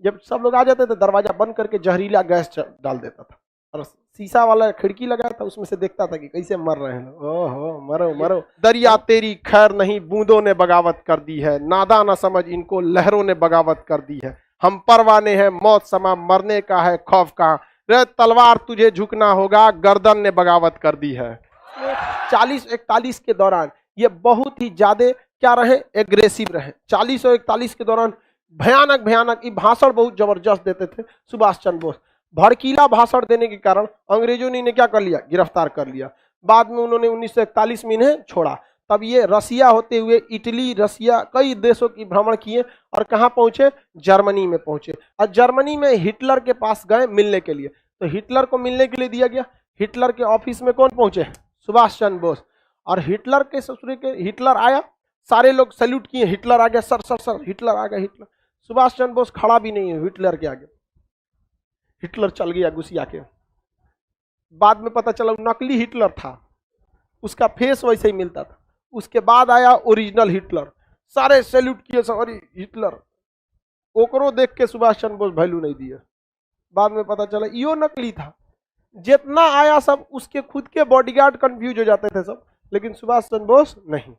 जब सब लोग आ जाते थे दरवाजा बंद करके जहरीला गैस डाल देता था और शीशा वाला खिड़की लगाया था, उसमें से देखता था कि कैसे मर रहे हैं लोग। ओहो मरो मरो। दरिया तेरी खैर नहीं, बूंदों ने बगावत कर दी है, नादा न समझ इनको लहरों ने बगावत कर दी है। हम परवाने हैं मौत समा, मरने का है खौफ कहां, रे तलवार तुझे झुकना होगा, गर्दन ने बगावत कर दी है। 40-41 के दौरान ये बहुत ही ज्यादा क्या रहे, एग्रेसिव रहे। 40 और 41 के दौरान भयानक भयानक ये भाषण बहुत जबरदस्त देते थे सुभाष चंद्र बोस। भड़कीला भाषण देने के कारण अंग्रेजों ने इन्हें क्या कर लिया, गिरफ्तार कर लिया। बाद में उन्होंने 1941 में इन्हें छोड़ा। तब ये रसिया होते हुए इटली, रसिया, कई देशों की भ्रमण किए और कहाँ पहुंचे, जर्मनी में पहुंचे। और जर्मनी में हिटलर के पास गए मिलने के लिए। तो हिटलर को मिलने के लिए दिया गया। हिटलर के ऑफिस में कौन पहुंचे, सुभाष चंद्र बोस। और हिटलर के ससुरे के, हिटलर आया, सारे लोग सैल्यूट किए, हिटलर आ गया, सर सर सर हिटलर आ गया। हिटलर, सुभाष चंद्र बोस खड़ा भी नहीं है हिटलर के आगे, हिटलर चल गया गुस्सिया के। बाद में पता चला नकली हिटलर था, उसका फेस वैसे ही मिलता था। उसके बाद आया ओरिजिनल हिटलर, सारे सैल्यूट किए, सॉरी हिटलर। ओकरो देख के सुभाष चंद्र बोस वैल्यू नहीं दिए। बाद में पता चला यो नकली था। जितना आया सब उसके खुद के बॉडीगार्ड कंफ्यूज हो जाते थे सब, लेकिन सुभाष चंद्र बोस नहीं।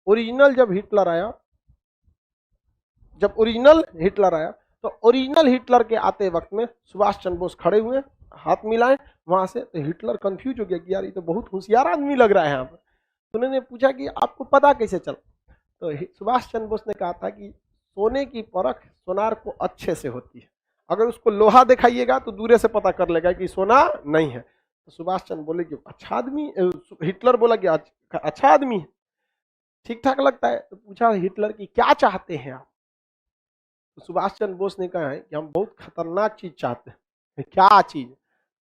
ओरिजिनल जब हिटलर आया, जब ओरिजिनल हिटलर आया तो ओरिजिनल हिटलर के आते वक्त में सुभाष चंद्र बोस खड़े हुए, हाथ मिलाए वहां से। तो हिटलर कंफ्यूज हो गया कि यार ये तो बहुत होशियार आदमी लग रहा है यहाँ पर। तो उन्होंने पूछा कि आपको पता कैसे चला। तो सुभाष चंद्र बोस ने कहा था कि सोने की परख सोनार को अच्छे से होती है, अगर उसको लोहा दिखाइएगा तो दूरे से पता कर लेगा कि सोना नहीं है। तो सुभाष चंद्र बोले कि अच्छा आदमी, हिटलर बोला कि अच्छा आदमी है, ठीक ठाक लगता है। तो पूछा हिटलर की क्या चाहते हैं आप। तो सुभाष चंद्र बोस ने कहा है कि हम बहुत खतरनाक चीज चाहते हैं। क्या चीज,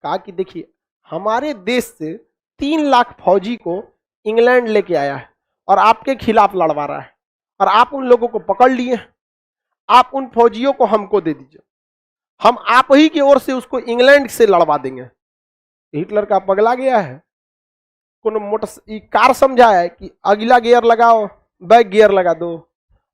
कहा कि देखिए हमारे देश से 3 लाख फौजी को इंग्लैंड लेके आया है और आपके खिलाफ लड़वा रहा है, और आप उन लोगों को पकड़ लिए, आप उन फौजियों को हमको दे दीजिए, हम आप ही की ओर से उसको इंग्लैंड से लड़वा देंगे। हिटलर का पगला गया है, कोनो मोटर कार समझा है कि अगला गियर लगाओ, बैक गियर लगा दो।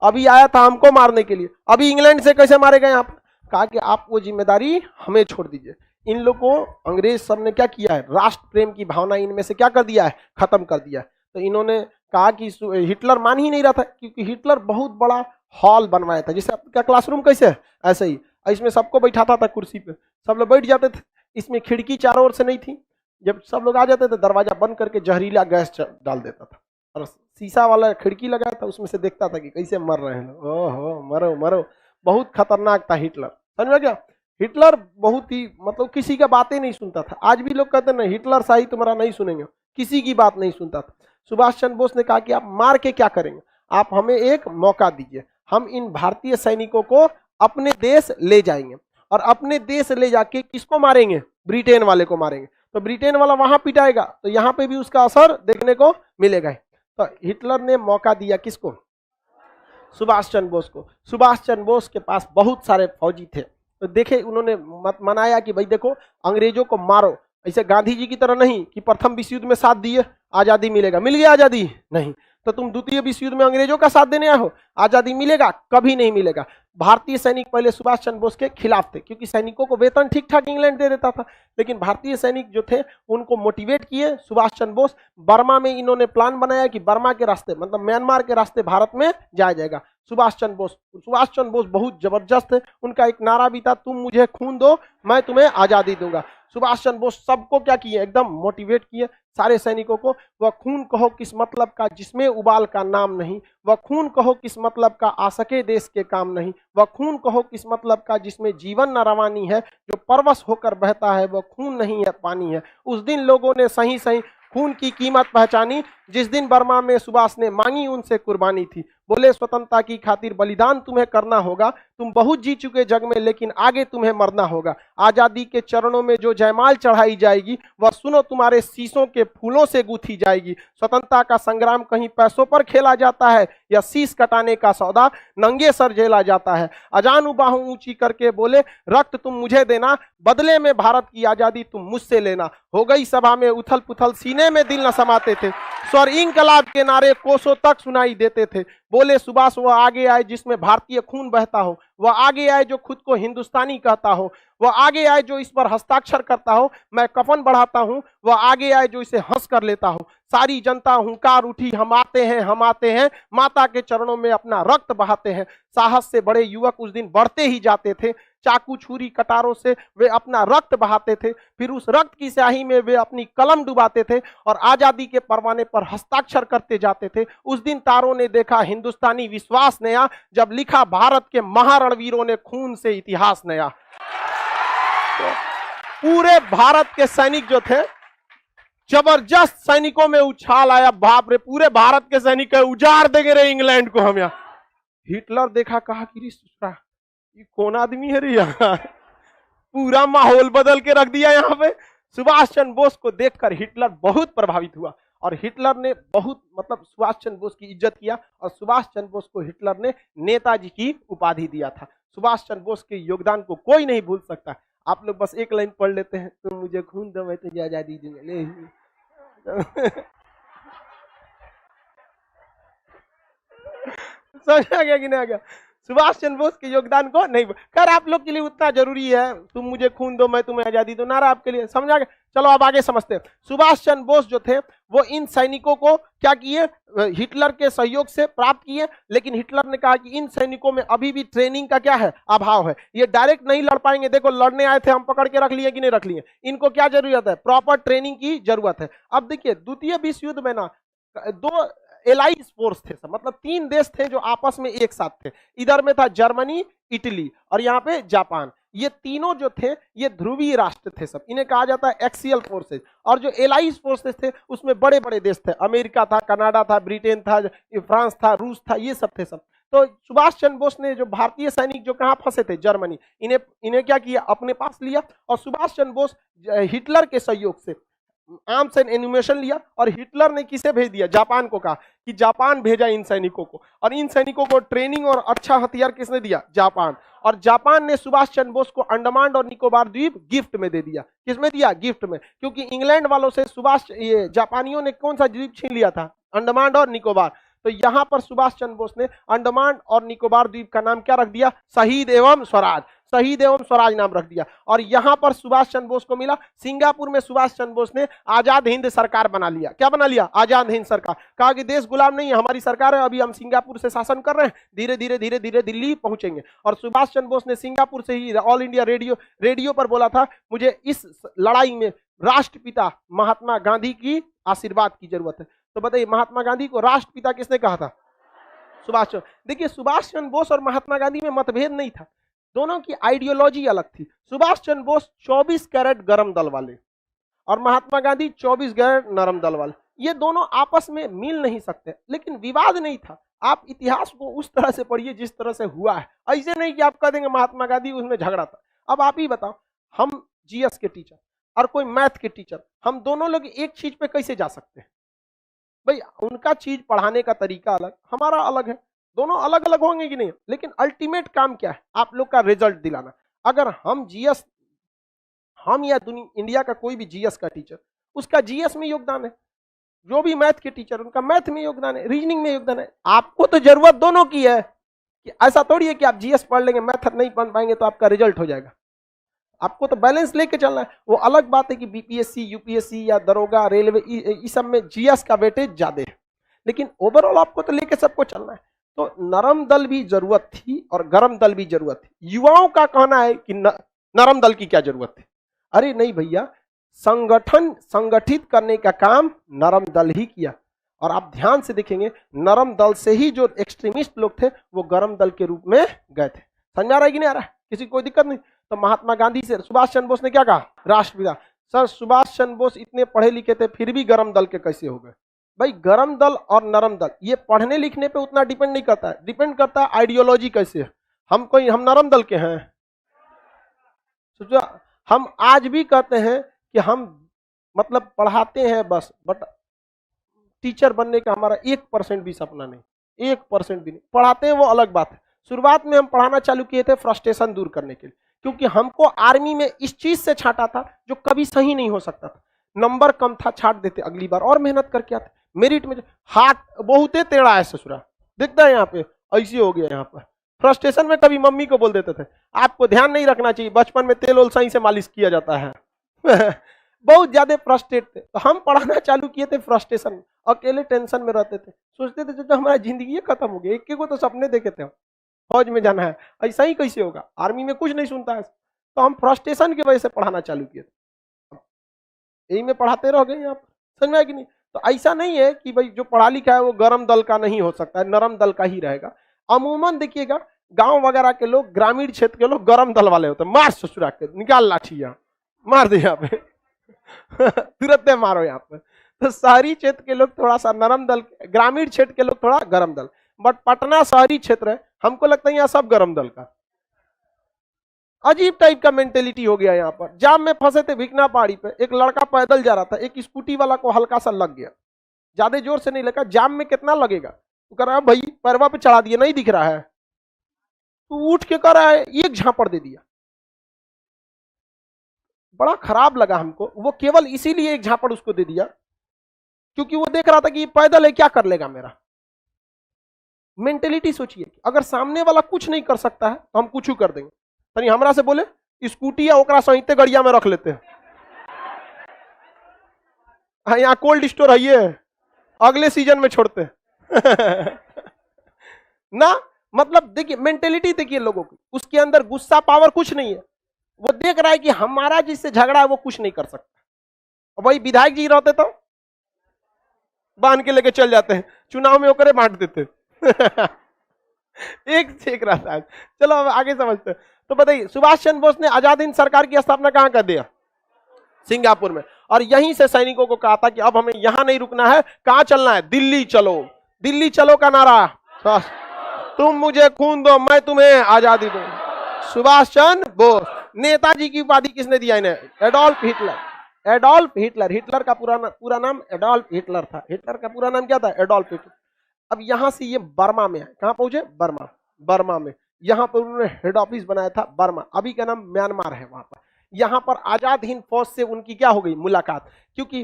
अभी आया था हमको मारने के लिए, अभी इंग्लैंड से कैसे मारेगा यहाँ पर। कहा कि आप वो जिम्मेदारी हमें छोड़ दीजिए। इन लोगों को अंग्रेज सब ने क्या किया है, राष्ट्र प्रेम की भावना इनमें से क्या कर दिया है, खत्म कर दिया है। तो इन्होंने कहा कि हिटलर मान ही नहीं रहा था, क्योंकि हिटलर बहुत बड़ा हॉल बनवाया था, जैसे आपका क्लासरूम कैसे है ऐसे ही, इसमें सबको बैठाता था कुर्सी पे, सब लोग बैठ जाते थे। इसमें खिड़की चारों ओर से नहीं थी, जब सब लोग आ जाते थे दरवाजा बंद करके जहरीला गैस डाल देता था और शीशा वाला खिड़की लगाया था, उसमें से देखता था कि कैसे मर रहे हैं लोग। ओहो मरो मरो। बहुत खतरनाक था हिटलर, समझ में क्या। हिटलर बहुत ही मतलब किसी का बातें नहीं सुनता था। आज भी लोग कहते हैं ना हिटलर शाही तुम्हारा नहीं सुनेंगे, किसी की बात नहीं सुनता था। सुभाष चंद्र बोस ने कहा कि आप मार के क्या करेंगे, आप हमें एक मौका दीजिए, हम इन भारतीय सैनिकों को अपने देश ले जाएंगे, और अपने देश ले जाके किसको मारेंगे, ब्रिटेन वाले को मारेंगे। तो ब्रिटेन वाला वहां पिटाएगा तो यहाँ पे भी उसका असर देखने को मिलेगा। तो हिटलर ने मौका दिया किसको, सुभाष चंद्र बोस को। सुभाष चंद्र बोस के पास बहुत सारे फौजी थे, तो देखे उन्होंने मनाया कि भाई देखो अंग्रेजों को मारो, ऐसे गांधी जी की तरह नहीं कि प्रथम विश्व युद्ध में साथ दिए आजादी मिलेगा, मिल गया आजादी, नहीं। तो तुम द्वितीय विश्व युद्ध में अंग्रेजों का साथ देने आए हो, आजादी मिलेगा, कभी नहीं मिलेगा। भारतीय सैनिक पहले सुभाष चंद्र बोस के खिलाफ थे, क्योंकि सैनिकों को वेतन ठीक ठाक इंग्लैंड दे देता था, लेकिन भारतीय सैनिक जो थे उनको मोटिवेट किए सुभाष चंद्र बोस। बर्मा में इन्होंने प्लान बनाया कि बर्मा के रास्ते मतलब म्यांमार के रास्ते भारत में जाया जाएगा। सुभाष चंद्र बोस बहुत जबरदस्त थे, उनका एक नारा भी था, तुम मुझे खून दो मैं तुम्हें आजादी दूंगा। सुभाष चंद्र बोस सबको क्या किए, एकदम मोटिवेट किए सारे सैनिकों को। वह खून कहो किस मतलब का जिसमें उबाल का नाम नहीं, वह खून कहो किस मतलब का आ सके देश के काम नहीं, वह खून कहो किस मतलब का जिसमें जीवन न रवानी है, जो परवश होकर बहता है वह खून नहीं है पानी है। उस दिन लोगों ने सही सही खून की कीमत पहचानी, जिस दिन बर्मा में सुभाष ने मांगी उनसे कुर्बानी थी। बोले स्वतंत्रता की खातिर बलिदान तुम्हें करना होगा, तुम बहुत जी चुके जग में लेकिन आगे तुम्हें मरना होगा। आजादी के चरणों में जो जयमाल चढ़ाई जाएगी वह सुनो तुम्हारे शीशों के फूलों से गूंथी जाएगी। स्वतंत्रता का संग्राम कहीं पैसों पर खेला जाता है या शीश कटाने का सौदा नंगे सर झेला जाता है। अजान बाहों ऊंची करके बोले रक्त तुम मुझे देना, बदले में भारत की आजादी तुम मुझसे लेना। हो गई सभा में उथल पुथल, सीने में दिल न समाते थे, स्वर इंकलाब के नारे कोसों तक सुनाई देते थे। बोले सुभाष वह आगे आए जिसमें भारतीय खून बहता हो, वह आगे आए जो खुद को हिंदुस्तानी कहता हो, वह आगे आए जो इस पर हस्ताक्षर करता हो, मैं कफन बढ़ाता हूं, वह आगे आए जो इसे हंस कर लेता हो। सारी जनता हुंकार उठी, हम आते हैं, हम आते हैं, माता के चरणों में अपना रक्त बहाते हैं। साहस से बड़े युवक उस दिन बढ़ते ही जाते थे, चाकू छुरी कटारों से वे अपना रक्त बहाते थे, फिर उस रक्त की स्याही में वे अपनी कलम डुबाते थे और आजादी के परवाने पर हस्ताक्षर करते जाते थे। उस दिन तारों ने देखा हिंदुस्तानी विश्वास नया, जब लिखा भारत के महारणवीरों ने खून से इतिहास नया। तो पूरे भारत के सैनिक जो थे, जबरदस्त सैनिकों में उछाल आया, बाप रे पूरे भारत के सैनिक उजाड़ देंगे रे इंग्लैंड को हम। यहाँ हिटलर देखा, कहा कि ये कौन आदमी है रे, यहाँ पूरा माहौल बदल के रख दिया यहाँ पे। सुभाष चंद्र बोस को देखकर हिटलर बहुत प्रभावित हुआ और हिटलर ने बहुत सुभाष चंद्र बोस की इज्जत किया और सुभाष चंद्र बोस को हिटलर ने नेताजी की उपाधि दिया था। सुभाष चंद्र बोस के योगदान को कोई नहीं भूल सकता। आप लोग बस एक लाइन पढ़ लेते हैं, तुम मुझे खून दो मैं तुझे आजादी दूंगा। समझ आ गया कि नहीं आ गया? सुभाष चंद्र बोस के योगदान को नहीं, खैर आप लोग के लिए उतना जरूरी है, तुम मुझे खून दो मैं तुम्हें आजादी दो, नारा आपके लिए, समझ आ गया? चलो अब आगे समझते हैं। सुभाष चंद्र बोस जो थे वो इन सैनिकों को क्या किए, हिटलर के सहयोग से प्राप्त किए, लेकिन हिटलर ने कहा कि इन सैनिकों में अभी भी ट्रेनिंग का क्या है, अभाव है, ये डायरेक्ट नहीं लड़ पाएंगे। देखो लड़ने आए थे, हम पकड़ के रख लिए कि नहीं रख लिए, इनको क्या जरूरत है, प्रॉपर ट्रेनिंग की जरूरत है। अब देखिए द्वितीय विश्व युद्ध में ना दो एलाइज फोर्स थे, मतलब 3 देश थे जो आपस में एक साथ थे। इधर में था जर्मनी, इटली और यहाँ पे जापान। ये तीनों जो थे ये ध्रुवीय राष्ट्र थे सब, इन्हें कहा जाता है एक्सियल फोर्सेज। और जो एलाइज फोर्सेज थे उसमें बड़े बड़े देश थे, अमेरिका था, कनाडा था, ब्रिटेन था, फ्रांस था, रूस था, ये सब थे सब। तो सुभाष चंद्र बोस ने जो भारतीय सैनिक जो कहाँ फंसे थे, जर्मनी, इन्हें क्या किया, अपने पास लिया और सुभाष चंद्र बोस हिटलर के सहयोग से आर्म्स एंड एनिमेशन लिया और हिटलर ने किसे भेज दिया, जापान को, कहा कि जापान भेजा इन सैनिकों को, और इन सैनिकों को ट्रेनिंग और अच्छा हथियार किसने दिया, जापान। और जापान ने सुभाष चंद्र बोस को अंडमान और निकोबार द्वीप गिफ्ट में दे दिया। किसमें दिया, गिफ्ट में, क्योंकि इंग्लैंड वालों से ये जापानियों ने कौन सा द्वीप छीन लिया था, अंडमान और निकोबार। तो यहां पर सुभाष चंद्र बोस ने अंडमान और निकोबार द्वीप का नाम क्या रख दिया, शहीद एवं स्वराज, शहीद एवं स्वराज नाम रख दिया। और यहां पर सुभाष चंद्र बोस को मिला, सिंगापुर में सुभाष चंद्र बोस ने आजाद हिंद सरकार बना लिया। क्या बना लिया, आजाद हिंद सरकार। कहा कि देश गुलाम नहीं है, हमारी सरकार है, अभी हम सिंगापुर से शासन कर रहे हैं, धीरे धीरे धीरे धीरे दिल्ली पहुंचेंगे। और सुभाष चंद्र बोस ने सिंगापुर से ही ऑल इंडिया रेडियो पर बोला था, मुझे इस लड़ाई में राष्ट्रपिता महात्मा गांधी की आशीर्वाद की जरूरत है। तो बताइए महात्मा गांधी को राष्ट्रपिता किसने कहा था, सुभाष चंद्र। देखिए सुभाष चंद्र बोस और महात्मा गांधी में मतभेद नहीं था, दोनों की आइडियोलॉजी अलग थी। सुभाष चंद्र बोस 24 कैरेट गरम दल वाले और महात्मा गांधी 24 कैरेट नरम दल वाले, ये दोनों आपस में मिल नहीं सकते, लेकिन विवाद नहीं था। आप इतिहास को उस तरह से पढ़िए जिस तरह से हुआ है, ऐसे नहीं कि आप कह देंगे महात्मा गांधी उसमें झगड़ा था। अब आप ही बताओ, हम जीएस के टीचर और कोई मैथ के टीचर, हम दोनों लोग एक चीज पे कैसे जा सकते हैं भाई? उनका चीज पढ़ाने का तरीका अलग, हमारा अलग है, दोनों अलग अलग होंगे कि नहीं, लेकिन अल्टीमेट काम क्या है, आप लोग का रिजल्ट दिलाना। अगर हम जीएस, हम या इंडिया का कोई भी जीएस का टीचर, उसका जीएस में योगदान है, जो भी मैथ के टीचर उनका मैथ में योगदान है, रीजनिंग में योगदान है। आपको तो जरूरत दोनों की है, कि ऐसा थोड़ी है कि आप जीएस पढ़ लेंगे मैथ नहीं पढ़ पाएंगे तो आपका रिजल्ट हो जाएगा। आपको तो बैलेंस लेके चलना है। वो अलग बात है कि बीपीएससी, यूपीएससी या दरोगा, रेलवे, इस सब में जीएस का वेटेज ज्यादा है, लेकिन ओवरऑल आपको तो लेके सबको चलना है। तो नरम दल भी जरूरत थी और गरम दल भी जरूरत थी। युवाओं का कहना है कि नरम दल की क्या जरूरत थी? अरे नहीं भैया, संगठित करने का काम नरम दल ही किया। और आप ध्यान से देखेंगे, नरम दल से ही जो एक्सट्रीमिस्ट लोग थे वो गरम दल के रूप में गए थे। समझ आ रहा है कि नहीं आ रहा है? किसी कोई दिक्कत नहीं? तो महात्मा गांधी से सुभाष चंद्र बोस ने क्या कहा, राष्ट्रपिता। सर सुभाष चंद्र बोस इतने पढ़े लिखे थे फिर भी गरम दल के कैसे हो गए? भाई गरम दल और नरम दल ये पढ़ने लिखने पे उतना डिपेंड नहीं करता है, डिपेंड करता है आइडियोलॉजी कैसे है। हम नरम दल के हैं, हम आज भी कहते हैं कि हम मतलब पढ़ाते हैं बस, बट टीचर बनने का हमारा 1% भी सपना नहीं, 1% भी नहीं। पढ़ाते हैं वो अलग बात है। शुरुआत में हम पढ़ाना चालू किए थे फ्रस्ट्रेशन दूर करने के लिए, क्योंकि हमको आर्मी में इस चीज से छांटा था जो कभी सही नहीं हो सकता था। नंबर कम था, छाट देते, अगली बार और मेहनत करके आते। मेरिट में हाथ बहुते टेढ़ा है ससुरा, दिखता है यहाँ पे, ऐसे हो गया यहाँ पर। फ्रस्ट्रेशन में कभी मम्मी को बोल देते थे आपको ध्यान नहीं रखना चाहिए, बचपन में तेल ओल सही से मालिश किया जाता है। बहुत ज्यादा फ्रस्ट्रेट थे, तो हम पढ़ाना चालू किए थे फ्रस्ट्रेशन में, अकेले टेंशन में रहते थे, सोचते थे जो हमारा जिंदगी खत्म हो गया, एक को तो सपने देखे थे फौज में जाना है, ऐसा ही कैसे होगा, आर्मी में कुछ नहीं सुनता है, तो हम फ्रस्ट्रेशन की वजह से पढ़ाना चालू किए थे, यही में पढ़ाते रह गए यहाँ पर, समझ में आया कि नहीं। तो ऐसा नहीं है कि भाई जो पढ़ा लिखा है वो गर्म दल का नहीं हो सकता है, नरम दल का ही रहेगा। अमूमन देखिएगा गांव वगैरह के लोग, ग्रामीण क्षेत्र के लोग गर्म दल वाले होते हैं, मार ससुरा के निकाल लाठी यहाँ मार दे यहाँ पे तुरंत मारो यहाँ पे। तो शहरी क्षेत्र के लोग थोड़ा सा नरम दल, ग्रामीण क्षेत्र के लोग थोड़ा गर्म दल, बट पटना शहरी क्षेत्र है, हमको लगता है यहाँ सब गर्म दल का। अजीब टाइप का मेंटेलिटी हो गया यहाँ पर। जाम में फंसे थे भिकना पहाड़ी पे, एक लड़का पैदल जा रहा था, एक स्कूटी वाला को हल्का सा लग गया, ज्यादा जोर से नहीं लगा, जाम में कितना लगेगा, तो कह रहा है भाई पैरवा पे चढ़ा दिया, नहीं दिख रहा है, तो उठ के कह रहा है एक झापड़ दे दिया। बड़ा खराब लगा हमको, वो केवल इसीलिए एक झापड़ उसको दे दिया क्योंकि वो देख रहा था कि ये पैदल है, क्या कर लेगा मेरा। मेंटेलिटी सोचिए, अगर सामने वाला कुछ नहीं कर सकता है तो हम कुछ कर देंगे। तनी हमरा से बोले स्कूटी या ओकरा सहिते गड़िया में रख लेते हैं, हाँ यहाँ कोल्ड स्टोर है, ये अगले सीजन में छोड़ते हैं ना। मतलब देखिए मेंटेलिटी देखिए लोगों की, उसके अंदर गुस्सा पावर कुछ नहीं है, वो देख रहा है कि हमारा जिससे झगड़ा है वो कुछ नहीं कर सकता। वही विधायक जी रहते तो बांध के लेके चल जाते हैं, चुनाव में होकर बांट देते एक से एक रहता है। चलो अब आगे समझते हैं। तो बताइए सुभाष चंद्र बोस ने आजाद हिंद सरकार की स्थापना कहां कर दिया? सिंगापुर में। और यहीं से सैनिकों को कहा था कि अब हमें यहां नहीं रुकना है, कहां चलना है? दिल्ली चलो। दिल्ली चलो का नारा, तुम मुझे खून दो मैं तुम्हें आजादी दूं। सुभाष चंद्र बोस। नेताजी की उपाधि किसने दिया इन्हें? Adolf Hitler. Adolf Hitler, Hitler का पूरा नाम एडोल्फ हिटलर था। हिटलर का पूरा नाम क्या था? Adolf Hitler. अब यहां से ये बर्मा में है, कहां पहुंचे? बर्मा। बर्मा में यहां पर उन्होंने हेड ऑफिस बनाया था, बर्मा, अभी का नाम म्यांमार है। वहां पर यहां पर आजाद हिंद फौज से उनकी क्या हो गई? मुलाकात। क्योंकि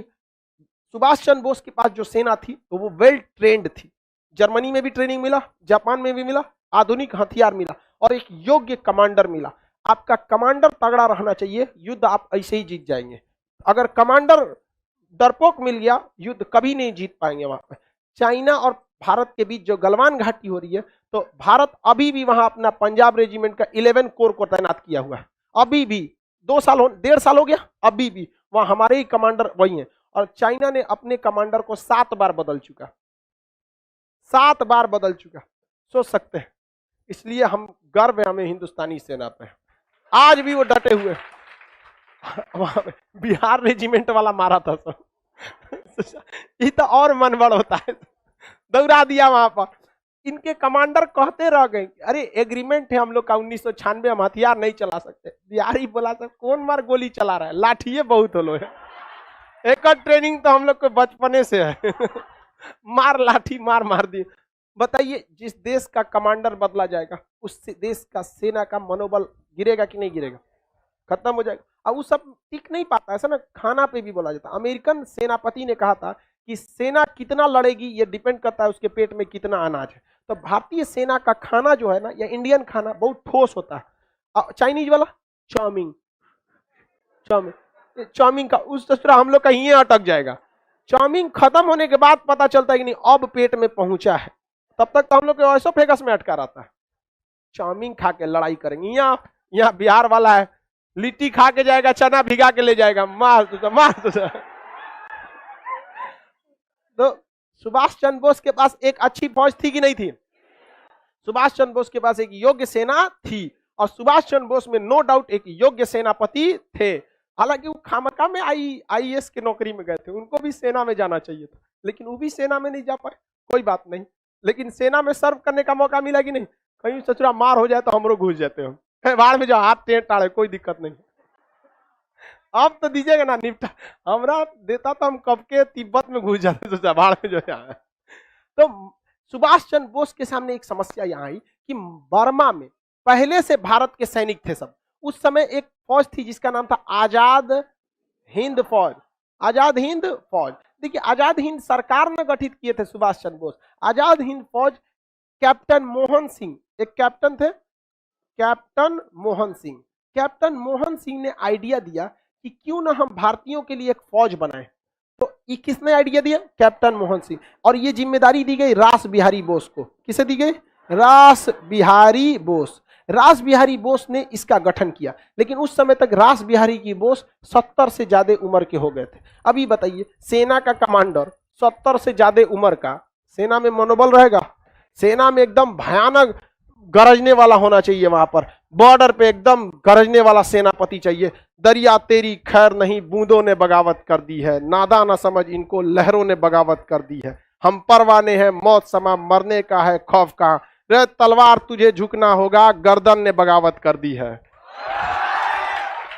सुभाष चंद्र बोस के पास जो सेना थी तो वो वेल ट्रेंड थी, जर्मनी में भी ट्रेनिंग मिला, जापान में भी मिला, आधुनिक हथियार मिला और एक योग्य कमांडर मिला। आपका कमांडर तगड़ा रहना चाहिए, युद्ध आप ऐसे ही जीत जाएंगे। अगर कमांडर डरपोक मिल गया, युद्ध कभी नहीं जीत पाएंगे। वहां पर चाइना और भारत के बीच जो गलवान घाटी हो रही है, तो भारत अभी भी वहां अपना पंजाब रेजिमेंट का 11 कोर को तैनात किया हुआ है। अभी भी 1.5 साल हो गया, अभी भी वहां हमारे ही कमांडर वही हैं। और चाइना ने अपने कमांडर को 7 बार बदल चुका, 7 बार बदल चुका, सोच सकते हैं। इसलिए हम गर्व है हमें हिंदुस्तानी सेना पे, आज भी वो डटे हुए। बिहार रेजिमेंट वाला मारा था सब ये तो और मन बड़ होता है, दौड़ा दिया वहां पर। इनके कमांडर कहते रह गए, अरे एग्रीमेंट है हम लोग का 1996, हम हथियार नहीं चला सकते। बिहारी बोला था कौन मार गोली चला रहा है, लाठिए बहुत हो लो है। एक ट्रेनिंग तो हम लोग को बचपने से है मार लाठी मार मार दी। बताइए जिस देश का कमांडर बदला जाएगा उस देश का सेना का मनोबल गिरेगा कि नहीं गिरेगा? खत्म हो जाएगा। अब वो सब टिक नहीं पाता, ऐसा ना खाना पे भी बोला जाता। अमेरिकन सेनापति ने कहा था कि सेना कितना लड़ेगी ये डिपेंड करता है उसके पेट में कितना अनाज है। तो भारतीय सेना का खाना जो है ना, या इंडियन खाना बहुत ठोस होता है। चाइनीज वाला चाउमीन, चाउमीन का उस तरह हम लोग का ही अटक जाएगा। चाउमीन खत्म होने के बाद पता चलता है कि नहीं अब पेट में पहुंचा है, तब तक तो हम लोग के ऐसा फेगस में अटका रहता है। चाउमीन खा के लड़ाई करेंगे। यहाँ बिहार वाला है, लिट्टी खा के जाएगा, चना भिगा के ले जाएगा, मार तो सुभाष चंद्र बोस के पास एक अच्छी फौज थी कि नहीं थी? सुभाष चंद्र बोस के पास एक योग्य सेना थी, और सुभाष चंद्र बोस में नो डाउट एक योग्य सेनापति थे। हालांकि वो खामका में आईएएस की नौकरी में गए थे, उनको भी सेना में जाना चाहिए था, लेकिन वो भी सेना में नहीं जा पाए। कोई बात नहीं, लेकिन सेना में सर्व करने का मौका मिला कि नहीं? कहीं सचुरा मार हो जाए तो हम लोग घुस जाते हो, बाढ़ में जाओ, हाथ टेढ़ टाड़े, कोई दिक्कत नहीं। अब तो दीजिएगा ना निपटा, हमरा देता तो हम कब के तिब्बत में घुस जाते तो बाढ़ में जो है। तो सुभाष चंद्र बोस के सामने एक समस्या यहाँ आई कि बर्मा में पहले से भारत के सैनिक थे सब। उस समय एक फौज थी जिसका नाम था आजाद हिंद फौज। आजाद हिंद फौज, देखिए आजाद हिंद सरकार ने गठित किए थे सुभाष चंद्र बोस। आजाद हिंद फौज कैप्टन मोहन सिंह, एक कैप्टन थे, कैप्टन मोहन सिंह। कैप्टन मोहन सिंह ने आइडिया दिया कि क्यों ना हम भारतीयों के लिए एक फौज बनाएं। तो ये किसने आइडिया दिया? कैप्टन मोहन सिंह। और ये जिम्मेदारी दी गई रास बिहारी बोस को। किसे दी गई? रास बिहारी बोस। रास बिहारी बोस ने इसका गठन किया, लेकिन उस समय तक रास बिहारी की बोस 70 से ज्यादा उम्र के हो गए थे। अभी बताइए, सेना का कमांडर 70 से ज्यादा उम्र का, सेना में मनोबल रहेगा? सेना में एकदम भयानक गरजने वाला होना चाहिए, वहां पर बॉर्डर पे एकदम गरजने वाला सेनापति चाहिए। दरिया तेरी खैर नहीं, बूंदों ने बगावत कर दी है, नादा ना समझ इनको, लहरों ने बगावत कर दी है। हम परवाने हैं, मौत समा मरने का है खौफ का, रे तलवार तुझे झुकना होगा, गर्दन ने बगावत कर दी है।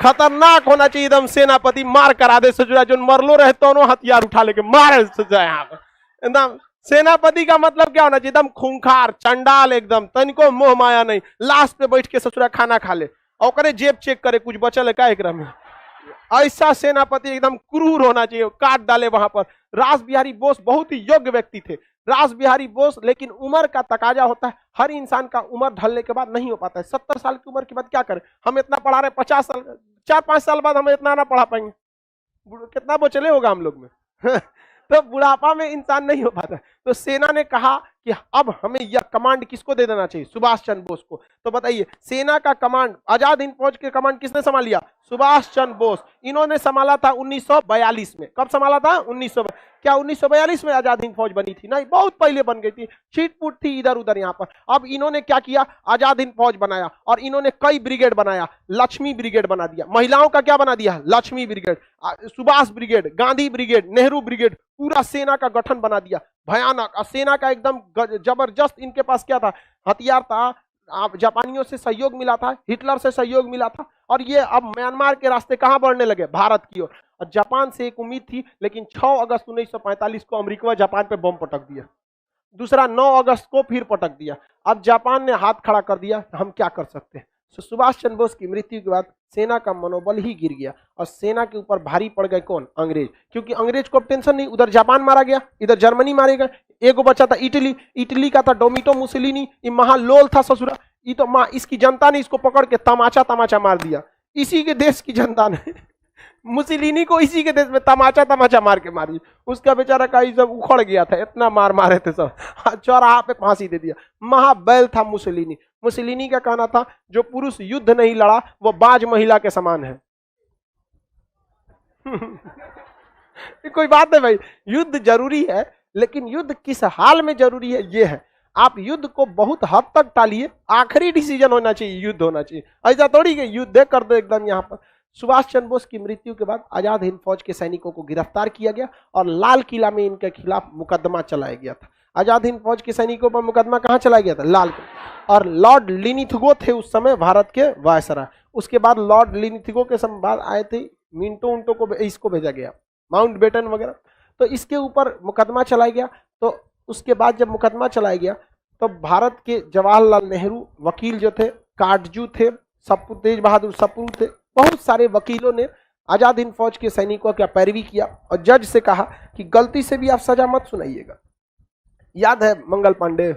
खतरनाक होना चाहिए एकदम सेनापति, मार करा दे सजुरा, जो मरलो रहे दोनों हथियार उठा लेके मारे सजुरा। यहाँ पर एकदम सेनापति का मतलब क्या होना चाहिए? एकदम खूंखार, चंडाल, एकदम तनिको मोह माया नहीं, लास्ट पे बैठ के ससुरा खाना खा ले और करे जेब चेक करे कुछ बचल है क्या एकरा में। ऐसा सेनापति एकदम क्रूर होना चाहिए, काट डाले वहां पर। रास बिहारी बोस बहुत ही योग्य व्यक्ति थे, रास बिहारी बोस। लेकिन उम्र का तकाजा होता है, हर इंसान का उम्र ढलने के बाद नहीं हो पाता है। 70 साल की उम्र के बाद क्या करें? हम इतना पढ़ा रहे, 50 साल, 4-5 साल बाद हम इतना ना पढ़ा पाएंगे, कितना बचले होगा हम लोग में। तो बुढ़ापा में इंसान नहीं हो पाता। तो सेना ने कहा कि अब हमें यह कमांड किसको दे देना चाहिए? सुभाष चंद्र बोस को। तो बताइए, सेना का कमांड, आजाद हिंद फौज के कमांड किसने संभाल लिया? सुभाष चंद्र बोस। इन्होंने संभाला था 1942 में। कब संभाला था? 1900। क्या 1942 में आजाद हिंद फौज बनी थी? नहीं, बहुत पहले बन गई थी, छीटपुट थी इधर उधर यहाँ पर। अब इन्होंने क्या किया? आजाद हिंद फौज बनाया और इन्होंने कई ब्रिगेड बनाया, लक्ष्मी ब्रिगेड बना दिया। महिलाओं का क्या बना दिया? Lakshmi brigade, Subhash brigade, Gandhi brigade, Nehru brigade, पूरा सेना का गठन बना दिया, भयानक। और सेना का एकदम जबरदस्त इनके पास क्या था? हथियार था। जापानियों से सहयोग मिला था, हिटलर से सहयोग मिला था, और ये अब म्यांमार के रास्ते कहां बढ़ने लगे? भारत की ओर। और जापान से एक उम्मीद थी, लेकिन 6 अगस्त 1945 को अमेरिका जापान पे बम पटक दिया। दूसरा 9 अगस्त को फिर पटक दिया। अब जापान ने हाथ खड़ा कर दिया, हम क्या कर सकते हैं? सुभाष चंद्र बोस की मृत्यु के बाद सेना का मनोबल ही गिर गया और सेना के ऊपर भारी पड़ गए कौन? अंग्रेज। क्योंकि अंग्रेज को अब टेंशन नहीं, उधर जापान मारा गया, इधर जर्मनी मारेगा, एगो बचा था इटली, इटली का था डोमिटो मुसोलिनी, ये महालोल था ससुरा। ये तो माँ, इसकी जनता ने इसको पकड़ के तमाचा तमाचा मार दिया, इसी के देश की जनता ने मुसोलिनी को इसी के देश में तमाचा तमाचा मार के मारी। उसका बेचारा का सब उखड़ गया था, इतना मार मारे थे सब, चौराहा पे फांसी दे दिया। महाबैल था मुसोलिनी। मुसोलिनी का कहना था, जो पुरुष युद्ध नहीं लड़ा वो बाज महिला के समान है। कोई बात है भाई, युद्ध जरूरी है, लेकिन युद्ध किस हाल में जरूरी है ये है। आप युद्ध को बहुत हद तक टालिए, आखिरी डिसीजन होना चाहिए, युद्ध होना चाहिए। ऐसा थोड़ी कि युद्ध कर दो एकदम। यहाँ पर सुभाष चंद्र बोस की मृत्यु के बाद आजाद हिंद फौज के सैनिकों को गिरफ्तार किया गया और लाल किला में इनके खिलाफ मुकदमा चलाया गया था। आजाद हिंद फौज के सैनिकों पर मुकदमा कहां चलाया गया था? लाल किला। और लॉर्ड लिनिथगो थे उस समय भारत के वायसराय। उसके बाद लॉर्ड लिनिथगो के समय बाद आए थे मिंटो उंटो को, इसको भेजा गया, माउंट बेटन वगैरह। तो इसके ऊपर मुकदमा चलाया गया। तो उसके बाद जब मुकदमा चलाया गया तो भारत के जवाहरलाल नेहरू वकील जो थे, काटजू थे, तेज बहादुर सप्रू थे, बहुत सारे वकीलों ने आजाद हिंद फौज के सैनिकों का पैरवी किया और जज से कहा कि गलती से भी आप सजा मत सुनाइएगा। याद है मंगल पांडे?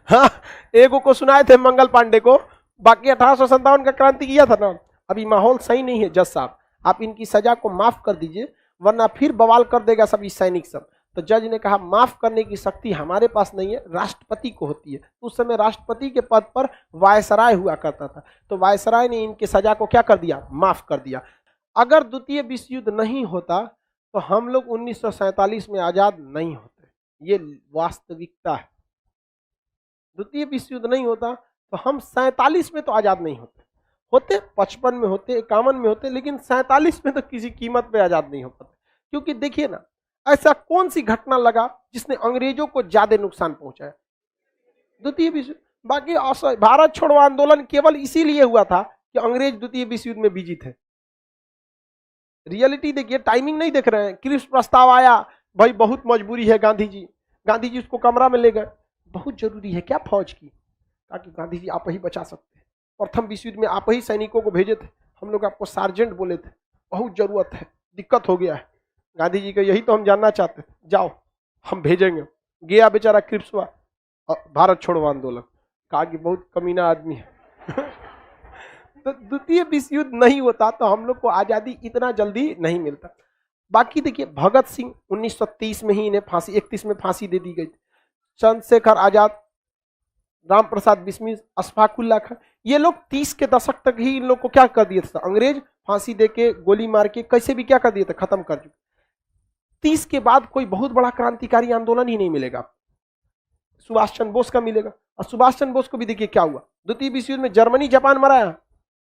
हाँ, एगो को सुनाए थे मंगल पांडे को, बाकी 1857 का क्रांति किया था ना। अभी माहौल सही नहीं है जज साहब, आप इनकी सजा को माफ कर दीजिए वरना फिर बवाल कर देगा सभी सैनिक सब। तो जज ने कहा माफ करने की शक्ति हमारे पास नहीं है, राष्ट्रपति को होती है। उस समय राष्ट्रपति के पद पर वायसराय हुआ करता था। तो वायसराय ने इनकी सजा को क्या कर दिया? माफ कर दिया। अगर द्वितीय विश्व युद्ध नहीं होता तो हम लोग 1947 में आजाद नहीं होते, ये वास्तविकता है। द्वितीय विश्व युद्ध नहीं होता तो हम 47 में तो आजाद नहीं होते, 55 में होते, 51 में होते, लेकिन 47 में तो किसी कीमत पे आजाद नहीं हो पाते। क्योंकि देखिए ना, ऐसा कौन सी घटना लगा जिसने अंग्रेजों को ज्यादा नुकसान पहुंचाया? द्वितीय विश्व। बाकी भारत छोड़ो आंदोलन केवल इसीलिए हुआ था कि अंग्रेज द्वितीय विश्व युद्ध में बिजी थे। रियलिटी देखिए, टाइमिंग नहीं देख रहे हैं। क्रिप्स प्रस्ताव आया, भाई बहुत मजबूरी है, गांधी जी उसको कमरा में ले गए। बहुत जरूरी है क्या फौज की? ताकि गांधी जी आप ही बचा सकते हैं। प्रथम विश्व युद्ध में आप ही सैनिकों को भेजे थे, हम लोग आपको सार्जेंट बोले थे, बहुत जरूरत है, दिक्कत हो गया है। गांधी जी का यही तो हम जानना चाहते थे, जाओ हम भेजेंगे। गया बेचारा क्रिप्सवा, भारत छोड़ो आंदोलन, कहा कि बहुत कमीना आदमी है। तो द्वितीय विश्व युद्ध नहीं होता तो हम लोग को आजादी इतना जल्दी नहीं मिलता। बाकी देखिए भगत सिंह 1930 में ही इन्हें फांसी, 31 में फांसी दे दी गई। चंद्रशेखर आजाद, राम प्रसाद बिस्मिल, अशफाक उल्लाह खान, ये लोग 30 के दशक तक ही इन लोग को क्या कर दिए थे, अंग्रेज फांसी देके गोली मार के कैसे भी क्या कर दिए थे, खत्म कर चुके। 30 के बाद कोई बहुत बड़ा क्रांतिकारी आंदोलन ही नहीं मिलेगा, सुभाष चंद्र बोस का मिलेगा। और सुभाष चंद्र बोस को भी देखिए क्या हुआ, द्वितीय विश्व युद्ध में जर्मनी जापान मराया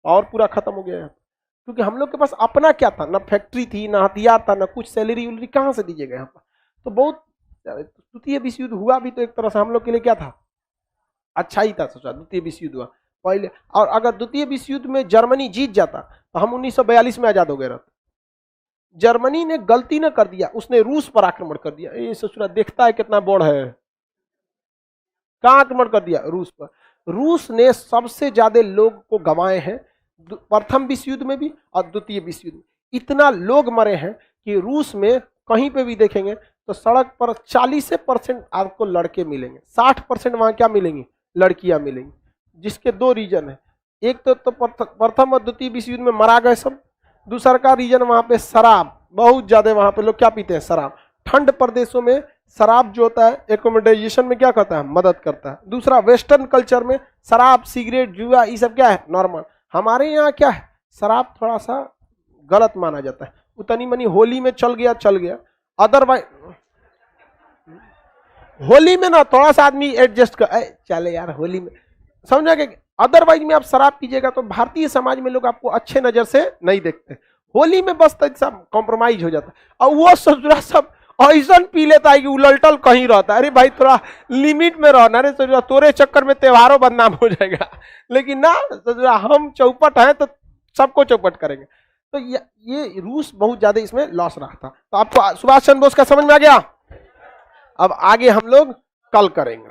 और पूरा खत्म हो गया। क्योंकि हम लोग के पास अपना क्या था, ना फैक्ट्री थी, ना हथियार था, ना कुछ सैलरी उलरी कहां से दीजिएगा यहाँ पर। तो बहुत द्वितीय विश्व युद्ध हुआ भी तो एक तरह से हम लोग के लिए क्या था, अच्छा ही था। सोचा द्वितीय विश्व युद्ध हुआ पहले, और अगर द्वितीय विश्व युद्ध में जर्मनी जीत जाता तो हम 1942 में आजाद हो गए रहते। जर्मनी ने गलती न कर दिया, उसने रूस पर आक्रमण कर दिया। ये सोचना देखता है कितना बोर्ड है, कहां आक्रमण कर दिया, रूस पर। रूस ने सबसे ज्यादा लोग को गंवाए हैं, प्रथम विश्व युद्ध में भी और द्वितीय विश्व युद्ध में। इतना लोग मरे हैं कि रूस में कहीं पे भी देखेंगे तो सड़क पर 40% आपको लड़के मिलेंगे, 60% वहां क्या मिलेंगी, लड़कियां मिलेंगी। जिसके दो रीजन है, एक तो प्रथम और द्वितीय विश्व युद्ध में मरा गए सब, दूसरा का रीजन वहां पे शराब बहुत ज्यादा, वहां पे लोग क्या पीते हैं, शराब। ठंड प्रदेशों में शराब जो होता है एकोमोडाइजेशन में क्या करता है, मदद करता है। दूसरा वेस्टर्न कल्चर में शराब, सिगरेट, जुआ ये सब क्या है, नॉर्मल। हमारे यहाँ क्या है, शराब थोड़ा सा गलत माना जाता है, उतनी मनी होली में चल गया, अदरवाइज होली में ना थोड़ा सा आदमी एडजस्ट कर चले यार होली में, समझा कि अदरवाइज में आप शराब पीजिएगा तो भारतीय समाज में लोग आपको अच्छे नजर से नहीं देखते। होली में बस सब कॉम्प्रोमाइज हो जाता है। और वो ससुरा सब ऐसा पी लेता है कि उलटल कहीं रहता है। अरे भाई थोड़ा लिमिट में रहना रे ससुरा, तोरे चक्कर में त्योहारों बदनाम हो जाएगा। लेकिन ना ससुरा हम चौपट हैं तो सबको चौपट करेंगे। तो ये रूस बहुत ज्यादा इसमें लॉस रहा था। तो आपको सुभाष चंद्र बोस का समझ में आ गया। अब आगे हम लोग कल करेंगे।